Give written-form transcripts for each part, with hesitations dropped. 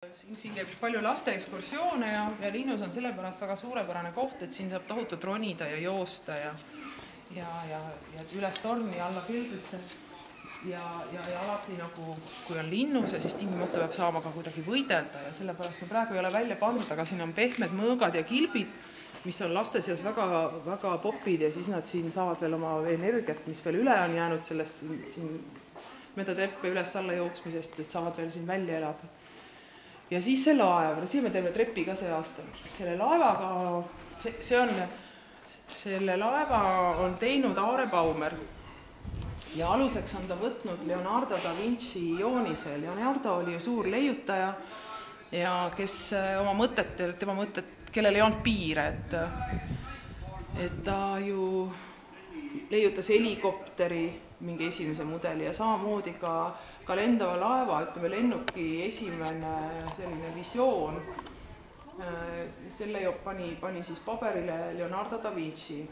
Siin käib palju laste ekskursioone ja Linnus on sellepärast väga suurepärane koht, et siin saab tohutult ronida ja joosta ja üles torni alla külbisse. Ja alati nagu, kui on Linnuse, siis tingimata peab saama ka kuidagi võidelda ja sellepärast me praegu ei ole välja pandud, aga siin on pehmed mõõgad ja kilbid, mis on laste seas väga popid ja siis nad siin saavad veel oma energiat, mis veel üle on jäänud sellest siin mööda treppe üles-alla jooksmisest, et saavad veel siin välja elada. Ja siis see laev, siin me teeme trepi ka see aasta. Selle laevaga, selle laeva on teinud Aare Baumer ja aluseks on ta võtnud Leonardo da Vinci joonise. Leonardo oli ju suur leiutaja ja kes oma mõtetel, tema mõtted, kellel ei olnud piire, et ta ju leiutas helikopteri mingi esimese mudeli ja samamoodi ka lendava laeva, ütleme lennuki esimene selline visioon. Selle pani siis paberile Leonardo da Vinci.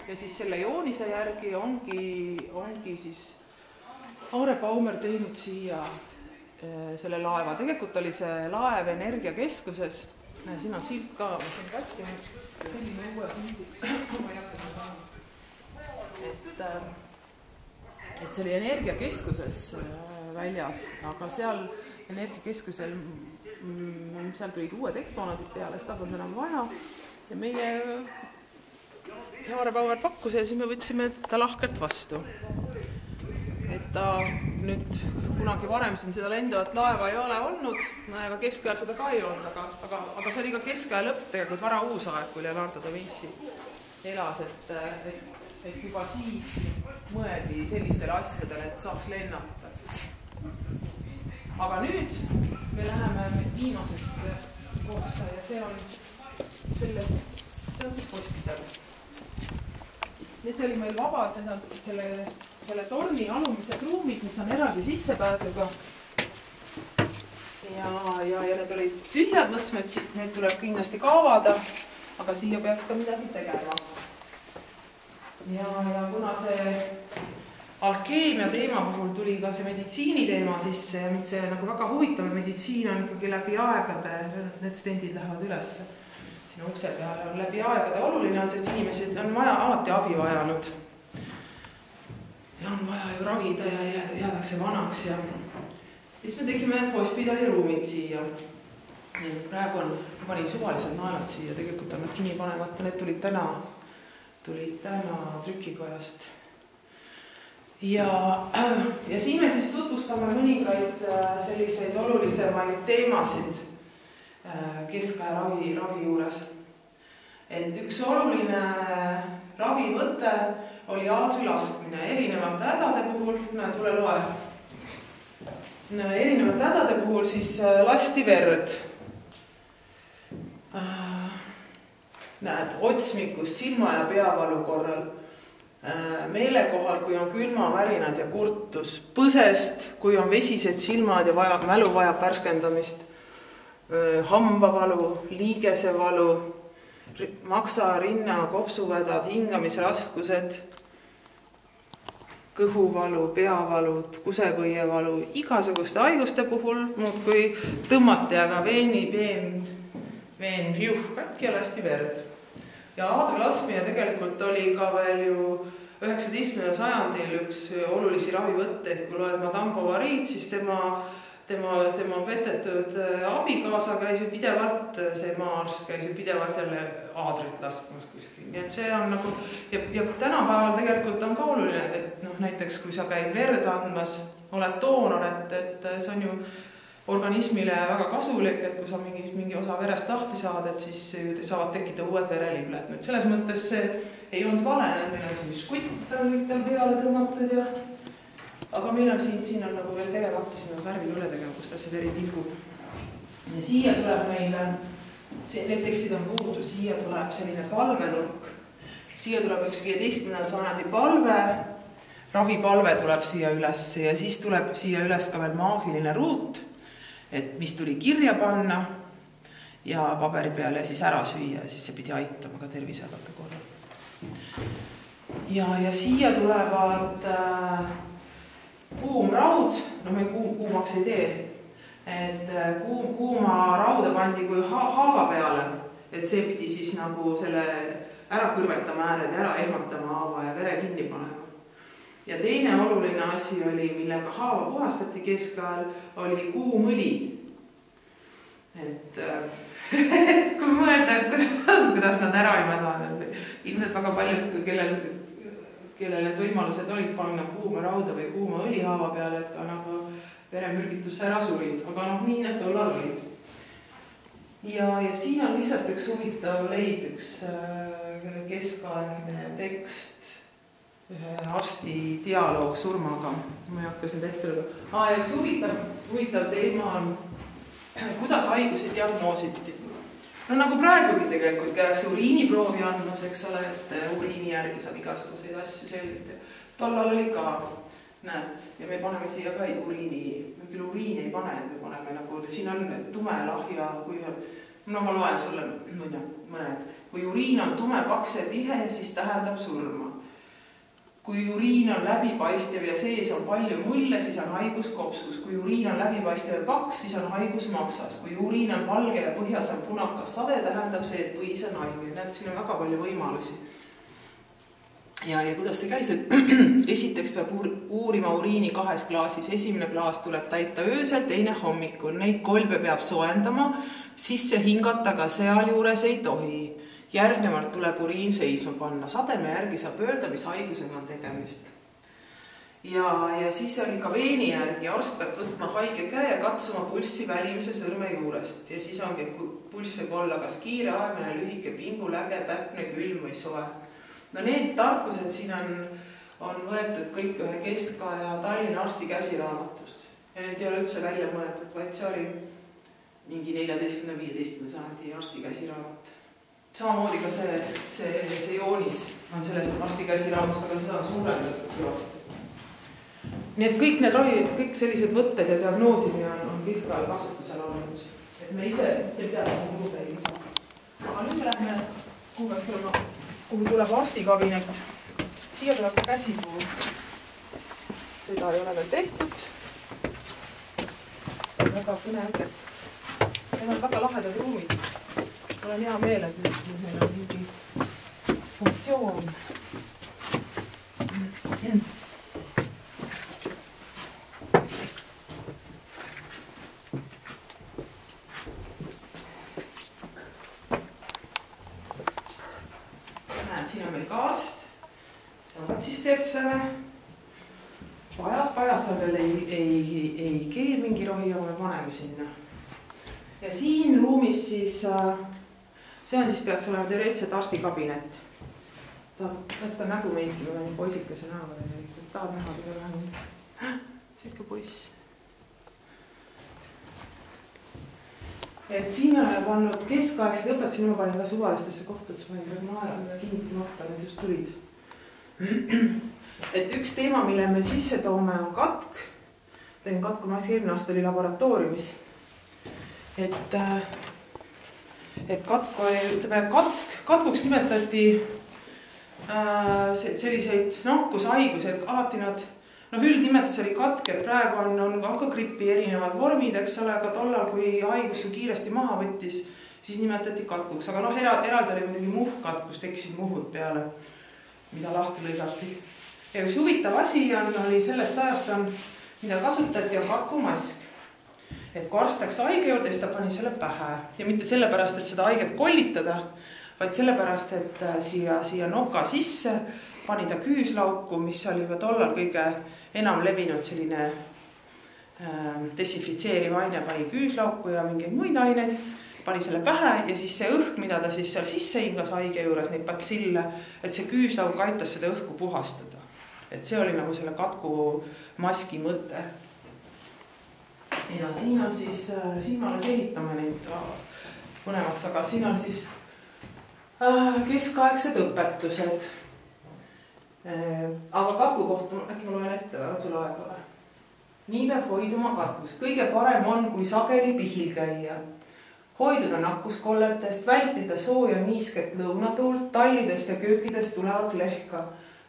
Ja siis selle joonise järgi ongi siis Aare Baumer teinud siia selle laeva. Tegelikult oli see laev Energiakeskuses. Siin on silt ka, ma siin kattinud. Selline uue sildi. Et see oli Energiakeskuses väljas, aga seal Energiakeskusel seal tulid uued eksponaadid peale, seda polnud enam vaja ja meie Aare Baumer pakkus ja siis me võtsime ta lahkelt vastu. Et ta nüüd kunagi varem siin seda lendavat laeva ei ole olnud, aga keskajal seda ka ei olnud, aga see oli ka keskaja lõpp tegelikult vara uus aeg, kui Leonardo da Vinci elas, et juba siis mõeldi sellistele asjadele, et saaks lennata. Aga nüüd me läheme viimasesse kohta ja see on siis hospital. See oli meil vaba, et selle torni alumised ruumid, mis on eraldi sissepääsuga. Ja need olid tühjad, mõtlesime, et need tuleb kindlasti kaavada, aga siia peaks ka midagi tegema. Ja kuna see alkeemia teema puhul tuli ka see meditsiini teema sisse ja nüüd see nagu väga huvitav meditsiin on ikkagi läbi aegade, need stendid lähevad üles. Siin ukse peale on läbi aegade oluline on, sest inimesed on alati abi vajanud. Ja on vaja ju ravida ja jäädakse vanaks ja siis me tegime hospidali ruumid siia. Praegu ma panin suvalised naelad siia, tegelikult on nad kinni panemata, need tulid täna trükikojast. Ja siin me siis tutvustame mõningaid selliseid olulisemaid teemasid keskaja ravi juures. Et üks oluline ravivõte oli aadri laskmine erinevate hädade puhul, tule loe. Erinevate hädade puhul siis lasti verd. Näed, otsmikus, silma ja peavalu korral, meelekohal, kui on külmavärinad ja kurtus, põsest, kui on vesised silmad ja mälu vajab värskendamist, hambavalu, liigesevalu, maksa, rinna, kopsuvedad, hingamisraskused, kõhuvalu, peavalud, kusepõievalu, igasuguste haiguste puhul, kui tõmmati, aga veen katki ja lasti verd. Ja aadri laskmine tegelikult oli ka veel ju 19. sajandil üks olulisi ravivõtteid, kui loed Madame Bovary'd, siis tema vetetud abikaasa käis ju pidevalt, see maaarst käis ju pidevalt jälle aadrit laskmas kuskil. Nii et see on nagu, ja tänapäeval tegelikult on ka oluline, et näiteks kui sa käid verd andmas, oled doonor, et see on ju organismile väga kasulik, et kui sa mingi osa verest lahti saad, et siis saavad tekkida uued verelibled. Nüüd selles mõttes see ei olnud vale, meil on siin skutt on kõik tal peale tõmmatud ja aga meil on siin on nagu veel tegemata, siin on värvil üle tegema, kus ta see veri tilgub. Ja siia tuleb meile, need tekstid on puudu, siia tuleb selline palvenurk. Siia tuleb üks 15. sajandi palve, ravipalve tuleb siia üles ja siis tuleb siia üles ka veel maagiline ruut, et mis tuli kirja panna ja paberi peale ja siis ära süüa ja siis see pidi aitama ka tervisehädade korral. Ja siia tulevad kuumraud, me kuumaks ei tee, et kuuma rauda pandi kui haava peale, et see pidi siis nagu selle ära kõrvetama ääred ja ära ehmatama haava ja vere kinni panema. Ja teine oluline asi oli, millega haava puhastati keskajal, oli kuumõli. Et kui mõelda, et kuidas nad ära ei mädane, ilmselt väga paljud, kellel need võimalused olid panna kuuma rauda või kuuma õli haava peale, et ka nagu veremürgitusse ära surid, aga nii need tollal olid. Ja siin on lihtsalt üks huvitav leid, üks keskaegne tekst, ühe arsti dialoog surmaga. Ma ei hakka seda ette lõga. Ja üks huvitav teema on, kuidas haigusi diagnoositi. No nagu praegugi tegelikult käiakse uriiniproovi andmas, eks ole, et uriini järgi saab igasuguseid asju selgest. Tollal oli ka, näed, ja me paneme siia ka uriini, me küll uriini ei pane, me paneme nagu, siin on tume lahja, kui ma loen sulle mõned. Kui uriin on tume, paks ja tihe, siis tähendab surma. Kui uriin on läbipaistev ja sees on palju mulle, siis on haigus kopsus. Kui uriin on läbipaistev ja paks, siis on haigus maksas. Kui uriin on valge ja põhjas on punakas sade, tähendab see, et põhis on haige. Näed, siin on väga palju võimalusi. Ja kuidas see käis, et esiteks peab uurima uriini 2 klaasis. Esimene klaas tuleb täita öösel, teine hommikul. Neid kolbe peab soendama, sisse hingata ka seal juures ei tohi. Järgnevalt tuleb uriin seisma panna. Sademe järgi saab öelda, mis haigusega on tegemist. Ja siis oli ka veeni järgi. Arst peab võtma haige käe ja katsuma pulssi välimise sõrme juurest. Ja siis ongi, et pulss võib olla kas kiire, aeglane, lühike, pingul, äge, täpne, külm või soe. No need tarkused siin on võetud kõik ühe keskaja Tallinna arsti käsiraamatust. Ja need ei ole üldse välja mõeldud, vaid see oli mingi 14-15 sajandi arsti käsiraamat. Samamoodi ka see joonis on sellest arsti käsiraamatust, aga seda on suurendatud kõvasti. Nii et kõik sellised võtted ja diagnoosimine on keskajal kasutusel olnud. Et me ise ei tea, mis on juurde ei saa. Aga nüüd lähme, kuhu tuleb arstikabinet. Siia tuleb käsipuu. Seda ei ole veel tehtud. Väga põnev. Need on väga lahedad ruumid. Mul on hea meel, et meil on mingi funktsioon. Näed, siin on meil ka arst. Saavad siis tertsele. Pajastal veel ei kee mingi rohi, aga me paneme sinna. Ja siin ruumis siis... See on siis peaks olema teoreetiliselt arstikabinet. Tahaks ta nägu meidki, ma olen poisikese näoga tegelikult. Tahad näha teda vähem? Siike poiss. Et siin me oleme pannud keskaegsed õpetasin, ma panin ka suvalistesse kohtadesse, panin praegu naera, mida kinnitamata, need just tulid. Et üks teema, mille me sisse toome, on katk. Teen katku maski eelmine aasta oli laboratooriumis. Et katkuks nimetati selliseid nakkushaigused, alati nad, üldnimetus oli katk, et praegu on ka grippi erinevad vormid, eks ole, aga tollal, kui haigus kiiresti maha võttis, siis nimetati katkuks, aga eraldi oli muidugi muhkat, kus tekkisid muhud peale, mida lahti lõigati. Ja üks huvitav asi oli sellest ajast, mida kasutati, on katkumask. Et kui arst läks haige juurde, siis ta pani selle pähe. Ja mitte sellepärast, et seda haiget kollitada, vaid sellepärast, et siia noka sisse pani ta küüslauku, mis oli juba tollal kõige enam levinud selline desinfitseeriv aine, pani küüslauku ja mingeid muid aineid, pani selle pähe ja siis see õhk, mida ta siis seal sisse hingas haige juures, neid batsille, et see küüslauk aitas seda õhku puhastada. Et see oli nagu selle katkumaski mõte. Ja siin on siis, siin me alles ehitame neid põnevaks, aga siin on siis keskaegsed õpetused. Aga katku kohta, äkki ma loen ette või, on sul aega või? Nii peab hoiduma katkust. Kõige parem on, kui sageli pihil käia. Hoiduda nakkuskolletest, vältida sooja niisket lõunatuult, tallidest ja köökidest tulevat lehka.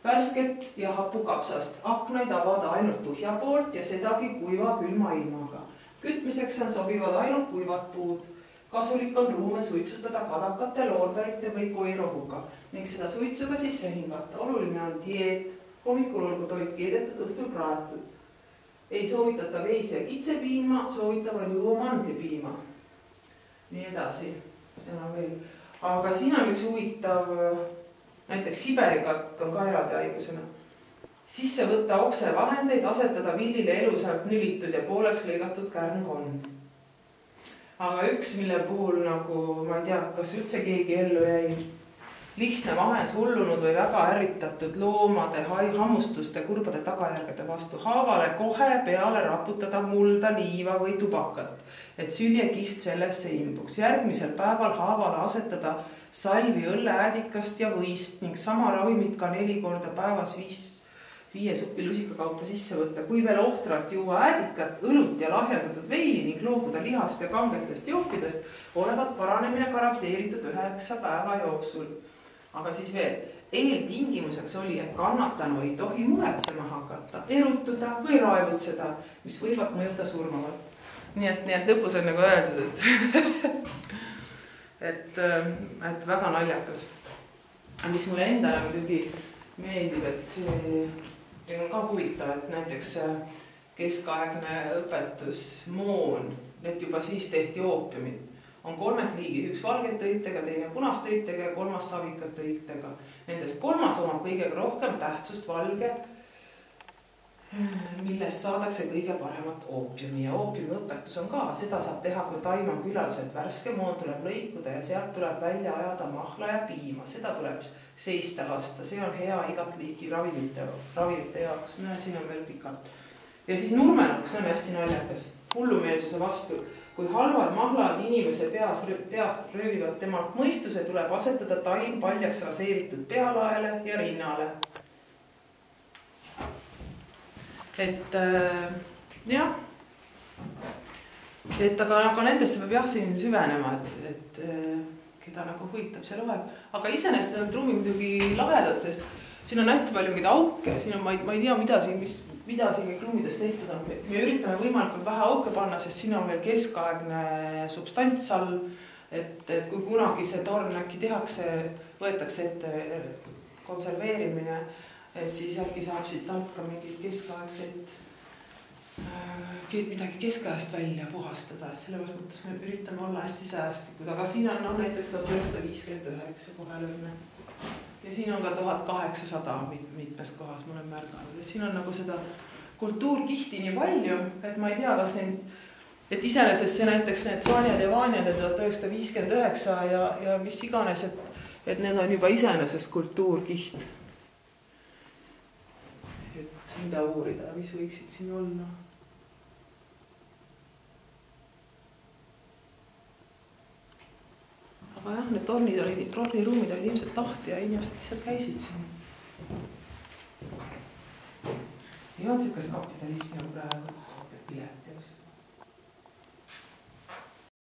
Värsket ja hapukapsast. Aknaid avada ainult põhja poolt ja sedagi kuiva külma ilmaga. Kütmiseks on sobivad ainult kuivad puud. Kasulik on ruume suitsutada kadakate, loorberite või koirohuga ning seda suitsuga sisse hingata. Oluline on dieet. Hommikul olgu toit keedetud, õhtul praetud. Ei soovitata veis- ja kitsepiima, soovitaval juua mandlipiima. Nii edasi. Aga siin on üks huvitav, näiteks Siberikatk on ka eraldi haigusena. Sisse võtta oksevahendeid, asetada villile elusalt nülitud ja pooleks lõigatud kärnkond. Aga üks, mille puhul nagu, ma ei tea, kas üldse keegi ellu jäi, lihtne vahend hullunud või väga ärritatud loomade hammustuste kurbade tagajärgede vastu. Haavale kohe peale raputada mulda, liiva või tubakat, et süljekiht sellesse imbuks. Järgmisel päeval haavale asetada salvi õlleäädikast ja võist ning sama ravimit ka 4 korda päevas 5 supi lusika kaupa sisse võtta. Kui veel ohtralt juua äädikat, õlut ja lahjendatud veini ning loobuda lihast ja kangetest jookidest, olevat paranemine garanteeritud 9 päeva jooksul. Aga siis veel, eeltingimuseks oli, et kannatanu ei tohi muretsema hakata, erutuda või raevutseda, mis võivad mõjuda surmavalt. Nii et lõpus on nagu öeldud, et väga naljakas. Mis mulle endale muidugi meeldib, et see on ka huvitav, et näiteks keskaegne õpetusmoon, et juba siis tehti oopiumit. On 3 liigid, üks valgete õitega, teine punaste õitega ja 3 savikate õitega. Nendest 3 omab kõige rohkem tähtsust valge, millest saadakse kõige paremat oopiumi. Ja oopiumiõpetus on ka, seda saab teha, kui taim on küllaldaselt värske, moon tuleb lõikuda ja sealt tuleb välja ajada mahla ja piima. Seda tuleb seista lasta, see on hea igat liiki ravimite jaoks. No, siin on veel pikalt. Ja siis nurmenaks on hästi naljakas, hullumeelsuse vastu. Kui halvad mahlad inimese peast röövivad temalt mõistuse, tuleb asetada taim paljaks raseeritud pealaele ja rinnale. Et jah, et aga nendesse peab jah siin süvenema, et keda nagu huvitab, see loeb. Aga iseenesest on truumid muidugi lahedad, sest siin on hästi palju mingeid auke, siin on, ma ei tea, mida siin truumidest tehtud on. Me üritame võimalikult vähe auke panna, sest siin on veel keskaegne substants all, et kui kunagi see torn äkki võetakse ette konserveerimine, et siis äkki saab siit alt ka mingit keskaegset, midagi keskajast välja puhastada, et selle mõttes me üritame olla hästi säästlikud, aga siin on näiteks 1959 kohe lõgne. Ja siin on ka 1800 mitmes kohas, ma olen märganud. Siin on nagu seda kultuurkihti nii palju, et ma ei tea, kas neid, et iseenesest see näiteks need Saanjad ja Vaanjad 1959 ja mis iganes, et need on juba iseenesest kultuurkiht. Et mida uurida, mis võiksid siin olla. Aga jah, need torniruumid olid ilmselt tahti ja inimesed lihtsalt käisid siin. Ei olnud siukest kapitalismi praegu, et pileti just.